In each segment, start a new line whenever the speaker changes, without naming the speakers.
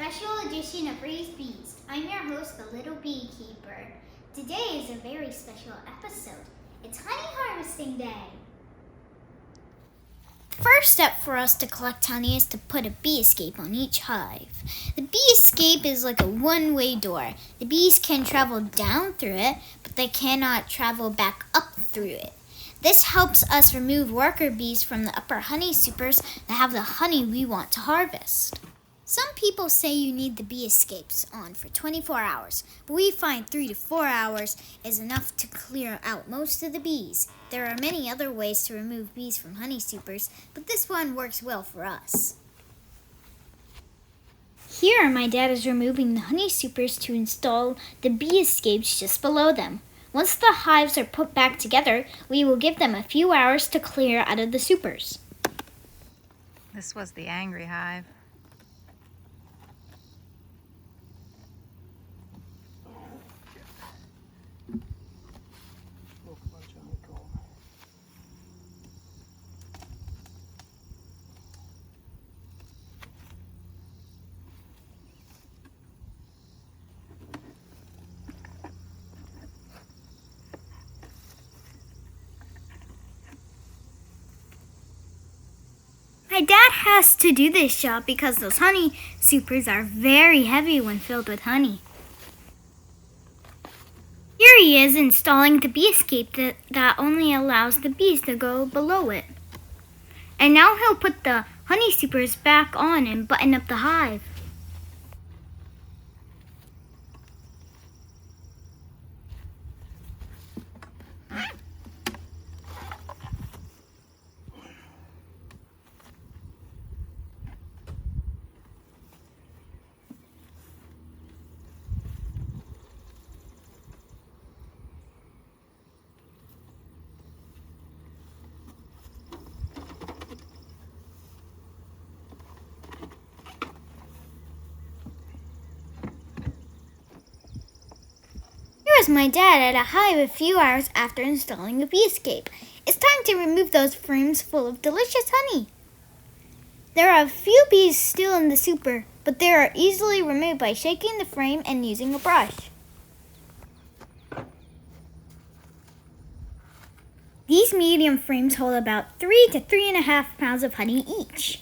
special edition of Raised Bees. I'm your host, the Little Beekeeper. Today is a very special episode. It's honey harvesting day. The first step for us to collect honey is to put a bee escape on each hive. The bee escape is like a one-way door. The bees can travel down through it, but they cannot travel back up through it. This helps us remove worker bees from the upper honey supers that have the honey we want to harvest. Some people say you need the bee escapes on for 24 hours, but we find 3 to 4 hours is enough to clear out most of the bees. There are many other ways to remove bees from honey supers, but this one works well for us. Here, my dad is removing the honey supers to install the bee escapes just below them. Once the hives are put back together, we will give them a few hours to clear out of the supers.
This was the angry hive.
My dad has to do this job because those honey supers are very heavy when filled with honey. Here he is installing the bee escape that only allows the bees to go below it. And now he'll put the honey supers back on and button up the hive. Here's my dad at a hive a few hours after installing a bee escape. It's time to remove those frames full of delicious honey. There are a few bees still in the super, but they are easily removed by shaking the frame and using a brush. These medium frames hold about 3 to 3.5 pounds of honey each.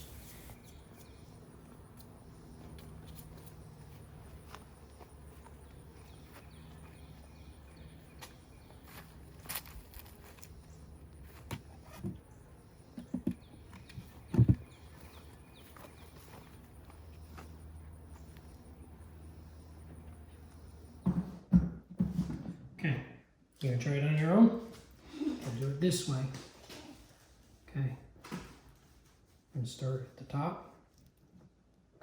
Okay, you gonna try it on your own? I'll do it this way. Okay, and start at the top.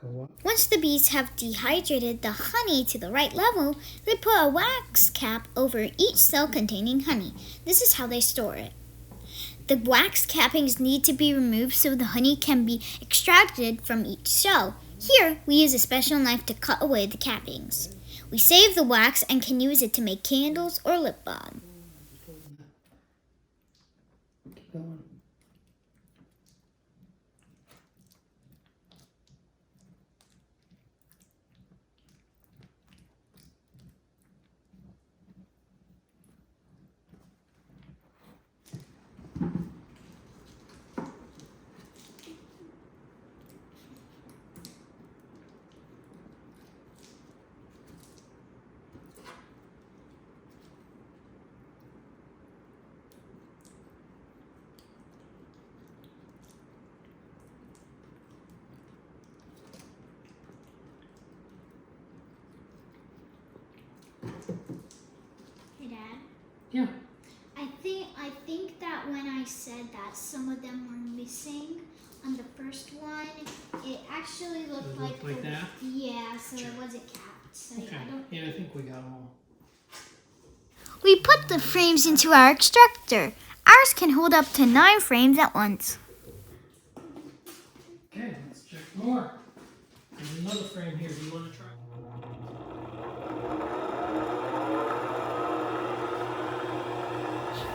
Go up.
Once the bees have dehydrated the honey to the right level, they put a wax cap over each cell containing honey. This is how they store it. The wax cappings need to be removed so the honey can be extracted from each cell. Here, we use a special knife to cut away the cappings. We save the wax and can use it to make candles or lip balm.
Keep going.
Hey, Dad.
Yeah.
I think that when I said that some of them were missing on the first one, it actually looked like
that?
Yeah, so
Sure.
it wasn't capped. So
Okay.
I don't.
Yeah, I think we got them all.
We put the frames into our extractor. Ours can hold up to 9 frames at once.
Okay, let's check more. There's another frame here. Do you want to try?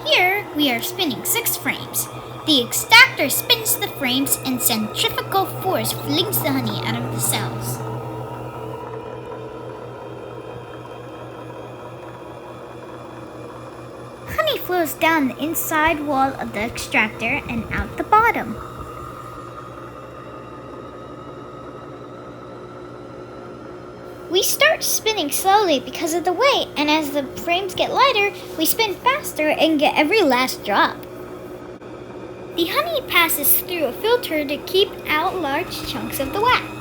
Here, we are spinning 6 frames. The extractor spins the frames and centrifugal force flings the honey out of the cells. honey flows down the inside wall of the extractor and out the bottom. We start spinning slowly because of the weight, and as the frames get lighter, we spin faster and get every last drop. The honey passes through a filter to keep out large chunks of the wax.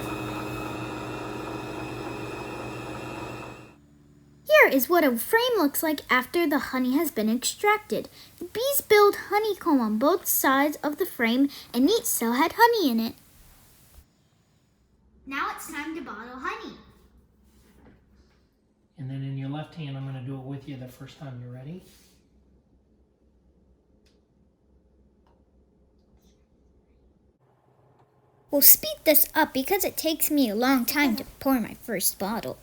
Here is what a frame looks like after the honey has been extracted. The bees build honeycomb on both sides of the frame, and each cell had honey in it. Now it's time to bottle honey.
And then in your left hand, I'm going to do it with you the first time. You ready?
We'll speed this up because it takes me a long time to pour my first bottle.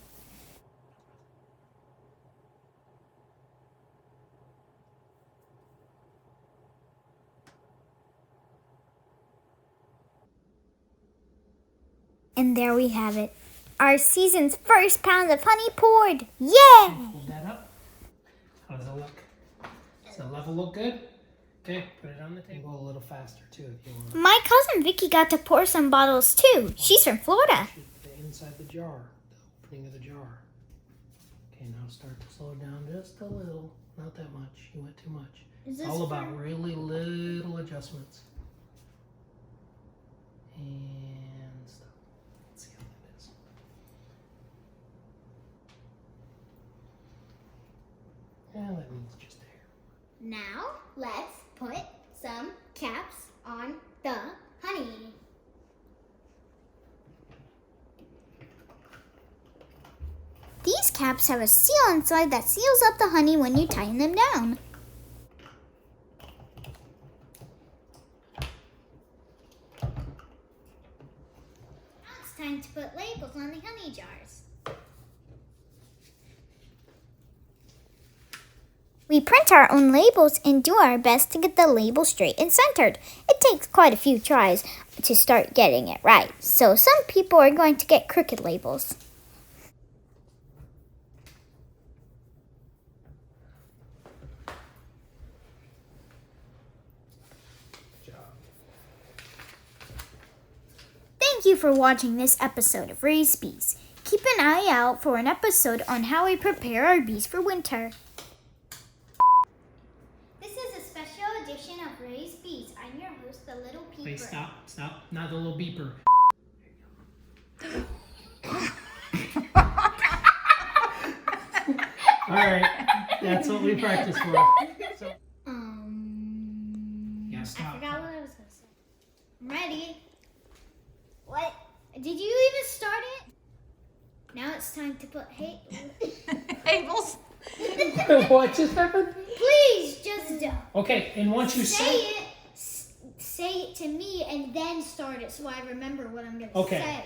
And there we have it. Our season's first pound of honey poured. Yay!
Hold that up. How does it look? Does the level look good? Okay, put it on the table a little faster too if you want.
My cousin Vicky got to pour some bottles too. She's from Florida.
Put it inside the jar, the opening of the jar. Okay, now start to slow down just a little. Not that much. You went too much.
Is
It's all about really little adjustments. And stop. Let's see how that is. Yeah, that means just a hair.
Now let's put some caps on the honey. These caps have a seal inside that seals up the honey when you tighten them down. Now it's time to put labels on the honey jars. We print our own labels and do our best to get the label straight and centered. It takes quite a few tries to start getting it right, so some people are going to get crooked labels. Thank you for watching this episode of Raised Bees. Keep an eye out for an episode on how we prepare our bees for winter. This is a special edition of Raised Bees. I'm your host, the Little Peeper.
Wait, stop. Not the little beeper. All right, that's what we practice for. So, yeah, stop.
I forgot what I was going to say. I'm ready. What? Did you even start it? Now it's time to put
Labels.
What just happened?
Please just
Okay, and once you
say it to me and then start it so I remember what I'm going to
Okay.
say.